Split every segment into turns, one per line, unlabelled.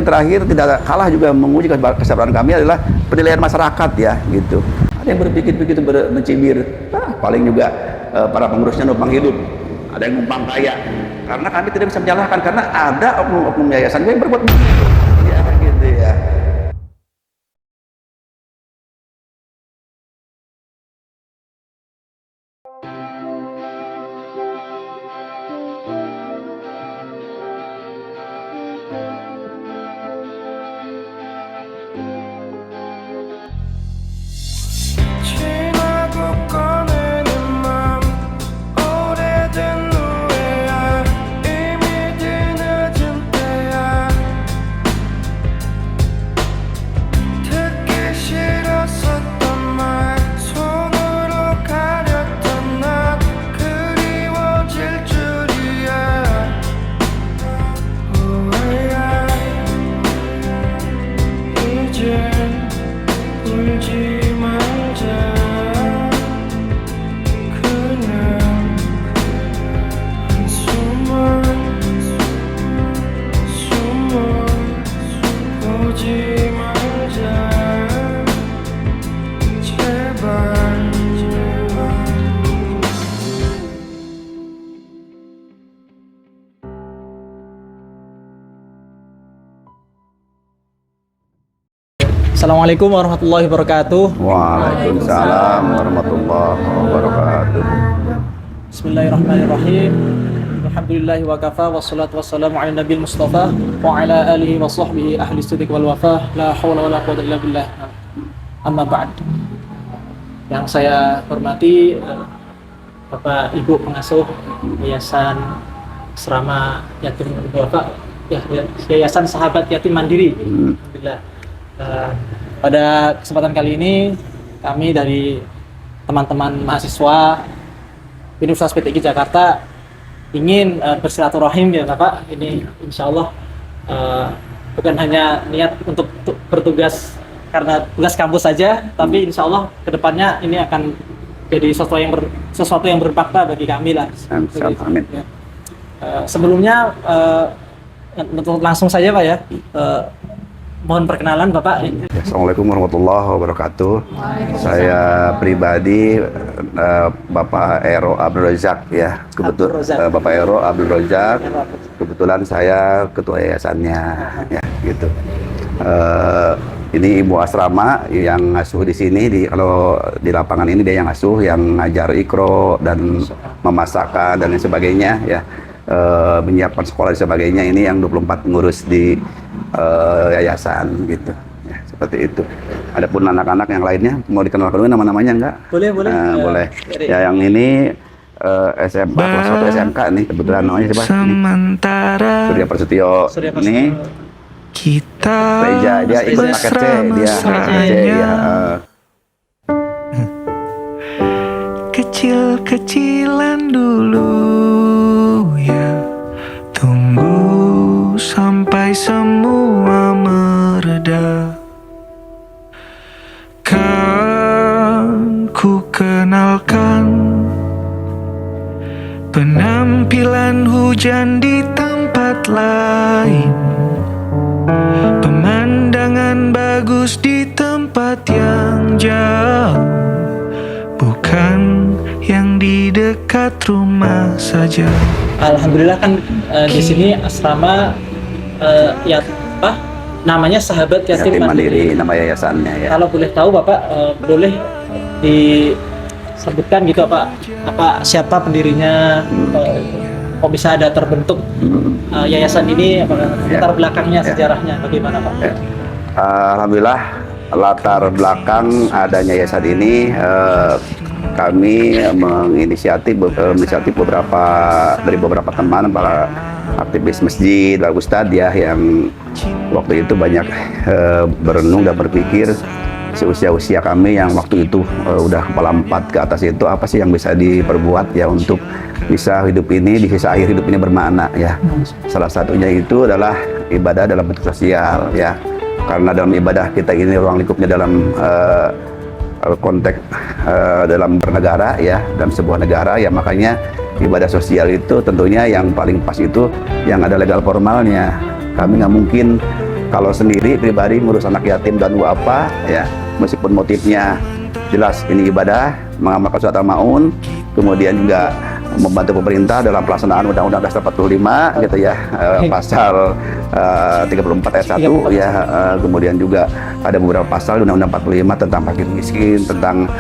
Terakhir tidak kalah juga menguji kesabaran kami adalah penilaian masyarakat ya gitu. Ada yang berpikir-pikir mencibir, paling juga para pengurusnya numpang hidup, ada yang numpang kaya. Karena kami tidak bisa menyalahkan karena ada oknum-oknum yayasan yang berbuat begitu. Ya gitu ya.
Assalamualaikum warahmatullahi wabarakatuh.
Waalaikumsalam warahmatullahi wabarakatuh.
Bismillahirrahmanirrahim. Alhamdulillahi wa kafa wassalatu wassalamu ala nabil mustafa wa ala alihi wa sahbihi ahli siddiq wal wafah la hawla wala quwwata illa billah. Amma ba'd. Yang saya hormati Bapak Ibu pengasuh Yayasan Asrama Yatim Duafa, Yayasan Sahabat Yatim Mandiri. Alhamdulillah. Pada kesempatan kali ini kami dari teman-teman mahasiswa Universitas PTIG Jakarta ingin bersilaturahim ya Bapak. Ini insya Allah bukan hanya niat untuk bertugas karena tugas kampus saja, tapi insya Allah kedepannya ini akan jadi sesuatu yang bermakna bagi kami lah.
Amin.
Ya. Sebelumnya langsung saja Pak ya. Mohon perkenalan Bapak.
Assalamualaikum warahmatullahi wabarakatuh. Saya pribadi Bapak Ero Abdul Razak ya. Bapak Ero Abdul Razak. Kebetulan saya ketua yayasannya ya gitu. Ini ibu asrama yang ngasuh di sini kalau di lapangan ini dia yang ngasuh, yang ngajar ikro dan memasakkan dan lain sebagainya ya. Menyiapkan sekolah dan sebagainya, ini yang 24 ngurus di yayasan gitu ya, seperti itu. Adapun anak-anak yang lainnya mau dikenalkan dulu nama-namanya enggak?
Boleh.
Boleh. Ya yang ini SMA kelas 1 SMK nih, kebetulan namanya siapa?
Sementara
Surya Prasetyo. Ini
kita
Reja, dia ikut paket C, dia paket C ya.
Kecil-kecilan dulu ya, tunggu sampai semua mereda. Kan ku kenalkan penampilan hujan di tempat lain, pemandangan bagus di tempat yang jauh, bukan yang di dekat rumah saja.
Alhamdulillah kan di sini asrama namanya Sahabat Yatim Mandiri.
Nama yayasannya ya.
Kalau boleh tahu Bapak boleh disebutkan gitu apa siapa pendirinya, kok bisa ada terbentuk yayasan ini, latar belakangnya, sejarahnya bagaimana Pak?
Ya. Alhamdulillah latar belakang adanya yayasan ini kami menginisiatif beberapa teman, para aktivis masjid, para ustadz ya, yang waktu itu banyak berenung dan berpikir seusia kami yang waktu itu udah kepala 4 ke atas itu, apa sih yang bisa diperbuat ya untuk bisa hidup ini, di sisa akhir hidup ini bermakna ya. Salah satunya itu adalah ibadah dalam bentuk sosial ya, karena dalam ibadah kita ini ruang lingkupnya dalam konteks dalam bernegara ya, dalam sebuah negara ya, makanya ibadah sosial itu tentunya yang paling pas itu yang ada legal formalnya. Kami nggak mungkin Kalau sendiri pribadi ngurus anak yatim dan duafa ya, meskipun motifnya jelas ini ibadah, mengamalkan surat al-maun, kemudian juga membantu pemerintah dalam pelaksanaan Undang-Undang Dasar 45 gitu ya, pasal 34 ayat 1 ya, kemudian juga ada beberapa pasal Undang-Undang 45 tentang fakir miskin, tentang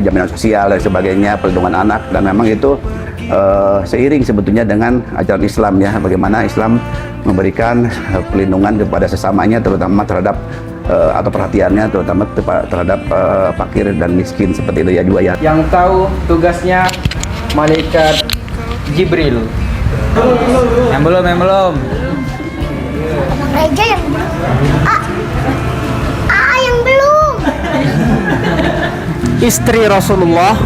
jaminan sosial dan sebagainya, perlindungan anak, dan memang itu seiring sebetulnya dengan ajaran Islam ya, bagaimana Islam memberikan perlindungan kepada sesamanya, terutama terhadap atau perhatiannya terutama terhadap fakir dan miskin, seperti itu ya juga ya.
Yang tahu tugasnya malaikat Jibril. Yang belum.
Reja yang belum. Yang belum.
Istri Rasulullah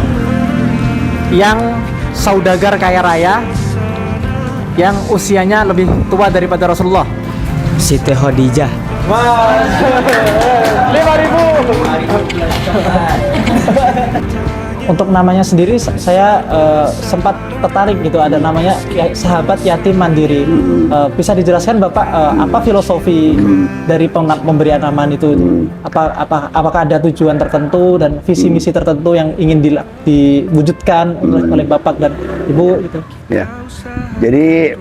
yang saudagar kaya raya, yang usianya lebih tua daripada Rasulullah.
Siti Khadijah.
5.000. Untuk namanya sendiri saya sempat tertarik gitu, ada namanya sahabat yatim mandiri. Bisa dijelaskan Bapak apa filosofi dari pemberian nama itu? Apakah ada tujuan tertentu dan visi misi tertentu yang ingin diwujudkan oleh Bapak dan Ibu gitu?
Ya. Jadi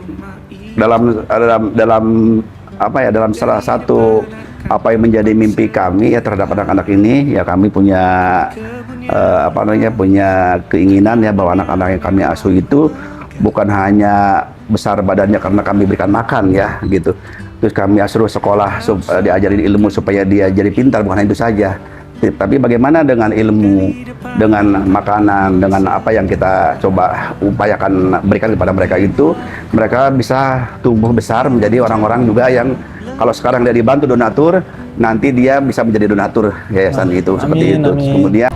dalam salah satu apa yang menjadi mimpi kami ya terhadap anak-anak ini ya, kami punya punya keinginan ya bahwa anak-anak yang kami asuh itu bukan hanya besar badannya karena kami berikan makan ya gitu, terus kami asuh sekolah diajarin ilmu supaya dia jadi pintar, bukan hanya itu saja, tapi bagaimana dengan ilmu, dengan makanan, dengan apa yang kita coba upayakan berikan kepada mereka itu, mereka bisa tumbuh besar menjadi orang-orang juga yang kalau sekarang dia dibantu donatur, nanti dia bisa menjadi donatur yayasan itu, seperti itu.
Amin.
Kemudian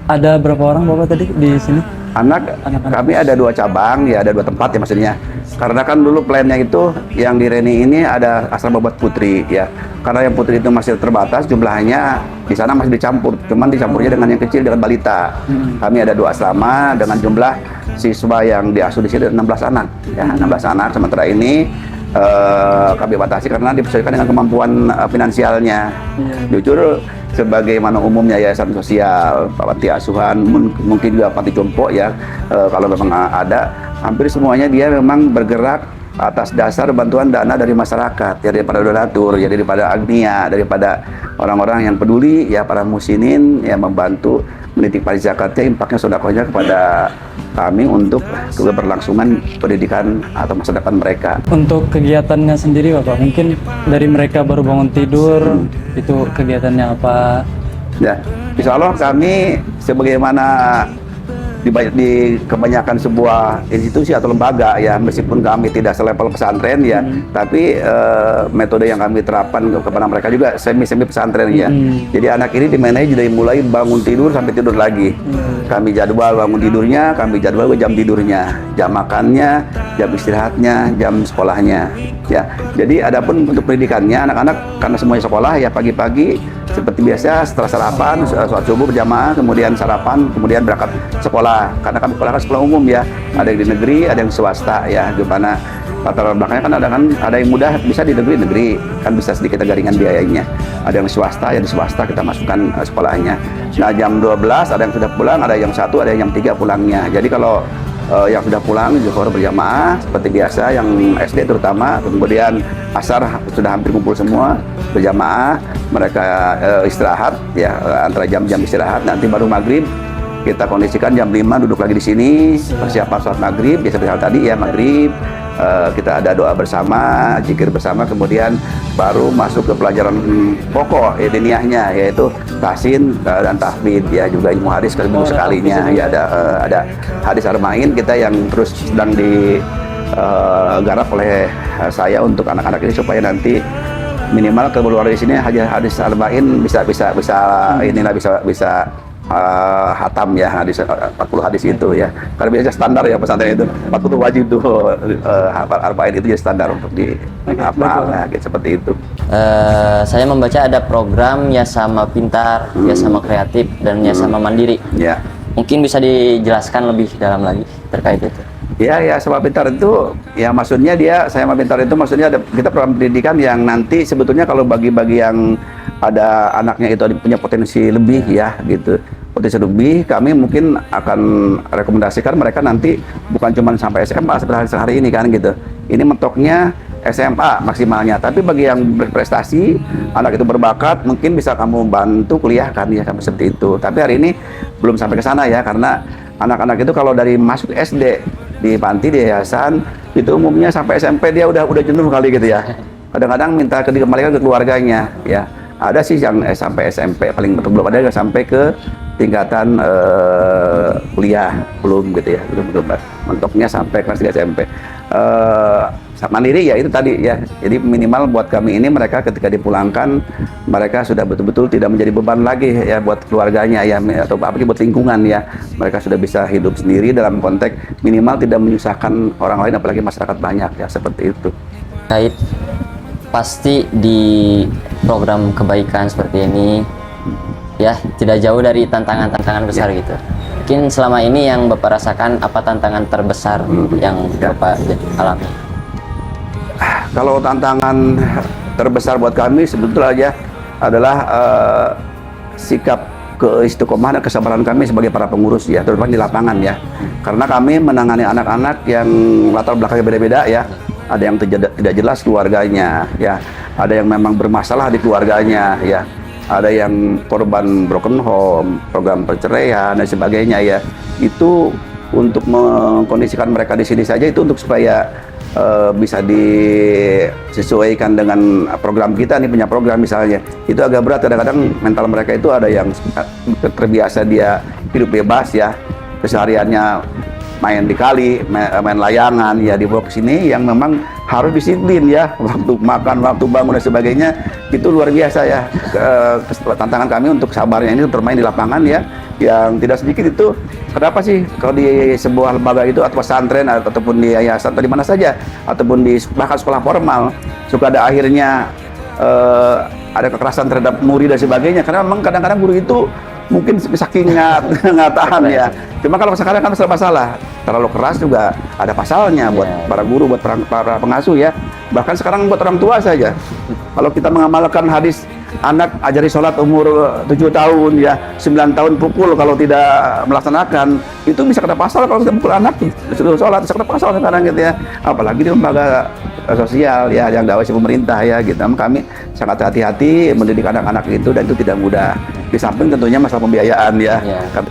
Ada berapa orang Bapak tadi di sini?
anak-anak kami ada 2 cabang ya, ada 2 tempat ya maksudnya. Karena kan dulu plannya itu yang di Reni ini ada asrama buat putri ya. Karena yang putri itu masih terbatas jumlahnya, di sana masih dicampur, cuman dicampurnya dengan yang kecil, dengan balita. Kami ada 2 asrama dengan jumlah siswa yang diasuh di sini 16 anak ya, 16 anak. Sementara ini kami batasi karena disesuaikan dengan kemampuan finansialnya. Jujur sebagaimana umumnya yayasan sosial, panti asuhan, mungkin juga panti jompo ya, kalau memang ada, hampir semuanya dia memang bergerak atas dasar bantuan dana dari masyarakat ya, daripada donatur ya, daripada agnia, daripada orang-orang yang peduli ya, para musinin yang membantu menitik pajak zakatnya, impaknya, sedekahnya kepada kami untuk keberlangsungan pendidikan atau masa depan mereka.
Untuk kegiatannya sendiri Bapak, mungkin dari mereka baru bangun tidur, itu kegiatannya apa?
Ya, insya Allah kami sebagaimana di kebanyakan sebuah institusi atau lembaga ya, meskipun kami tidak selevel pesantren ya, tapi metode yang kami terapkan kepada mereka juga semi pesantren ya. Jadi anak ini dimanage dari mulai bangun tidur sampai tidur lagi. Kami jadwal bangun tidurnya, kami jadwal jam tidurnya, jam makannya, jam istirahatnya, jam sekolahnya ya. Jadi adapun untuk pendidikannya anak-anak karena semuanya sekolah ya, pagi-pagi seperti biasa setelah sarapan, sholat subuh berjamaah, kemudian sarapan, kemudian berangkat sekolah. Karena kami sekolah kan sekolah umum ya, ada yang di negeri, ada yang swasta ya. Gimana latar belakangnya kan ada yang mudah bisa di negeri kan bisa sedikit ada garingan biayanya. Ada yang swasta, yang di swasta kita masukkan sekolahnya. Nah jam 12 ada yang sudah pulang, ada yang 1, ada yang jam 3 pulangnya. Jadi kalau yang sudah pulang zuhur berjamaah seperti biasa, yang SD terutama, kemudian asar sudah hampir kumpul semua berjamaah, mereka istirahat ya, antara jam-jam istirahat, nanti baru maghrib kita kondisikan jam 5 duduk lagi di sini persiapan sholat maghrib biasa tadi ya, maghrib kita ada doa bersama, zikir bersama, kemudian baru masuk ke pelajaran pokok diniyahnya, yaitu tahsin dan tahfidz ya, juga ilmu hadis seminggu sekalinya ya, ada hadis arba'in kita yang terus sedang digarap oleh saya untuk anak-anak ini supaya nanti minimal keluar dari sini hadis arba'in bisa hatam ya, hadis 40 hadis itu ya, karena biasanya standar ya pesantren itu 40 wajib tuh hafal arba'in, itu jadi standar untuk dihafal ya, gitu, seperti itu.
Saya membaca ada program Yasama Pintar, Yasama Kreatif, dan Yasama Mandiri.
Ya.
Mungkin bisa dijelaskan lebih dalam lagi terkait itu.
Ya, Sama Pintar itu, ya maksudnya Sama Pintar itu maksudnya kita program pendidikan yang nanti sebetulnya kalau bagi-bagi yang ada anaknya itu punya potensi lebih ya gitu. Potensi lebih, kami mungkin akan rekomendasikan mereka nanti bukan cuma sampai SMA seperti hari ini kan gitu. Ini mentoknya SMA maksimalnya, tapi bagi yang berprestasi, anak itu berbakat, mungkin bisa kamu bantu kuliah kan ya seperti itu. Tapi hari ini belum sampai ke sana ya, karena anak-anak itu kalau dari masuk SD di panti di yayasan itu umumnya sampai SMP dia udah jenuh kali gitu ya. Kadang-kadang minta dikembalikan ke keluarganya ya. Ada sih yang sampai SMP paling belum ada yang sampai ke tingkatan kuliah belum gitu ya, belum mentoknya sampai kelas 3 SMP. Mandiri ya itu tadi ya, jadi minimal buat kami ini mereka ketika dipulangkan mereka sudah betul-betul tidak menjadi beban lagi ya buat keluarganya ya, atau apalagi buat lingkungan ya, mereka sudah bisa hidup sendiri dalam konteks minimal tidak menyusahkan orang lain apalagi masyarakat banyak ya, seperti itu.
Kait pasti di program kebaikan seperti ini ya tidak jauh dari tantangan-tantangan besar gitu. Mungkin selama ini yang Bapak rasakan apa tantangan terbesar yang Bapak alami?
Kalau tantangan terbesar buat kami sebetulnya adalah sikap keistiqomahan dan kesabaran kami sebagai para pengurus ya, terutama di lapangan ya. Karena kami menangani anak-anak yang latar belakangnya beda-beda ya. Ada yang tidak jelas keluarganya ya, ada yang memang bermasalah di keluarganya ya, ada yang korban broken home, program perceraian dan sebagainya ya. Itu untuk mengkondisikan mereka di sini saja itu untuk supaya bisa disesuaikan dengan program kita nih, punya program misalnya, itu agak berat. Kadang-kadang mental mereka itu ada yang terbiasa dia hidup bebas ya, kesehariannya main di kali, main layangan ya, dibawa ke sini yang memang harus disiplin ya, waktu makan, waktu bangun dan sebagainya, itu luar biasa ya. Tantangan kami untuk sabarnya ini bermain di lapangan ya, yang tidak sedikit itu. Kenapa sih kalau di sebuah lembaga itu atau pesantren ataupun di yayasan atau di mana saja ataupun di bahkan sekolah formal suka ada akhirnya ada kekerasan terhadap murid dan sebagainya, karena memang kadang-kadang guru itu mungkin saking nggak tahan ya. Cuma kalau sekarang kan serba salah, terlalu keras juga ada pasalnya buat para guru, buat para pengasuh ya. Bahkan sekarang buat orang tua saja, kalau kita mengamalkan hadis anak ajari sholat umur 7 tahun ya, 9 tahun pukul kalau tidak melaksanakan, itu bisa kena pasal. Kalau kita pukul anak suruh sholat bisa kena pasal sekarang gitu ya, apalagi di lembaga sosial ya yang diawasi pemerintah ya gitu. Kami sangat hati-hati mendidik anak-anak itu, dan itu tidak mudah. Di samping tentunya masalah pembiayaan ya.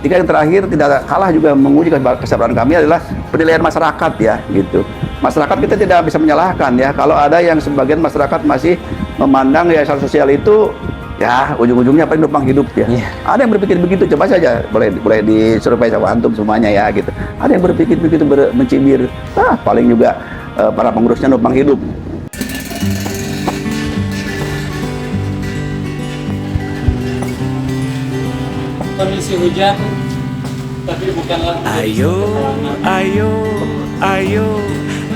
Ketika yang terakhir tidak kalah juga menguji kesabaran kami adalah penilaian masyarakat ya gitu. Masyarakat kita tidak bisa menyalahkan ya, kalau ada yang sebagian masyarakat masih memandang yayasan sosial itu ya ujung-ujungnya paling numpang hidup ya. Ada yang berpikir begitu, coba saja boleh disurvei sama antum semuanya ya gitu. Ada yang berpikir begitu, mencibir, paling juga para pengurusnya numpang hidup.
Kondisi hujan, tapi bukanlah
Ayo, ayo, ayo,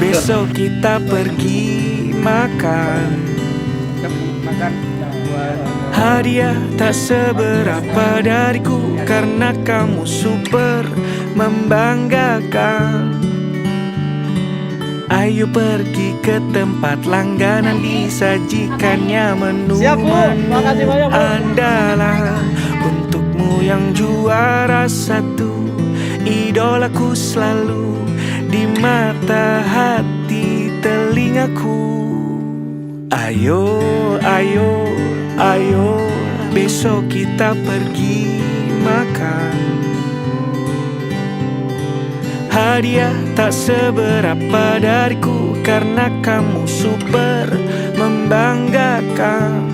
besok kita pergi makan. Hadiah tak seberapa dariku, karena kamu super membanggakan. Ayo pergi ke tempat langganan, disajikannya menu-menu andalan. Untukmu yang juara satu, idolaku selalu di mata hati telingaku. Ayo, ayo, ayo, besok kita pergi makan. Hadiah tak seberapa dariku, karena kamu super membanggakan.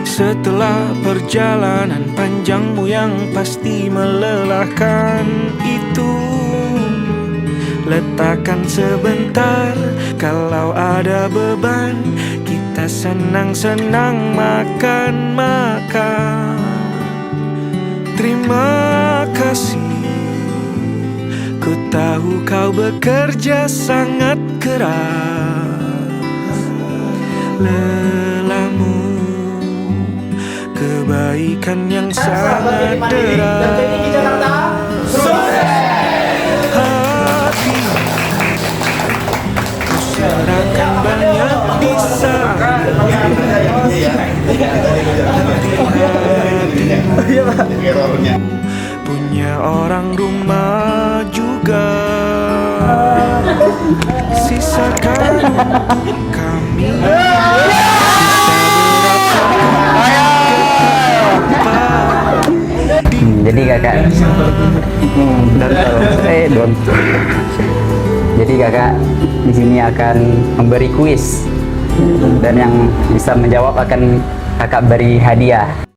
Setelah perjalanan panjangmu yang pasti melelahkan itu, letakkan sebentar. Kalau ada beban, kita senang-senang makan-makan. Terima kasih, ku tahu kau bekerja sangat keras. Lelahmu kebaikan yang sangat deras. Punya orang rumah juga. Sisakan untuk kami.
Jadi kakak jadi kakak di sini akan memberi kuis dan yang bisa menjawab akan kakak beri hadiah.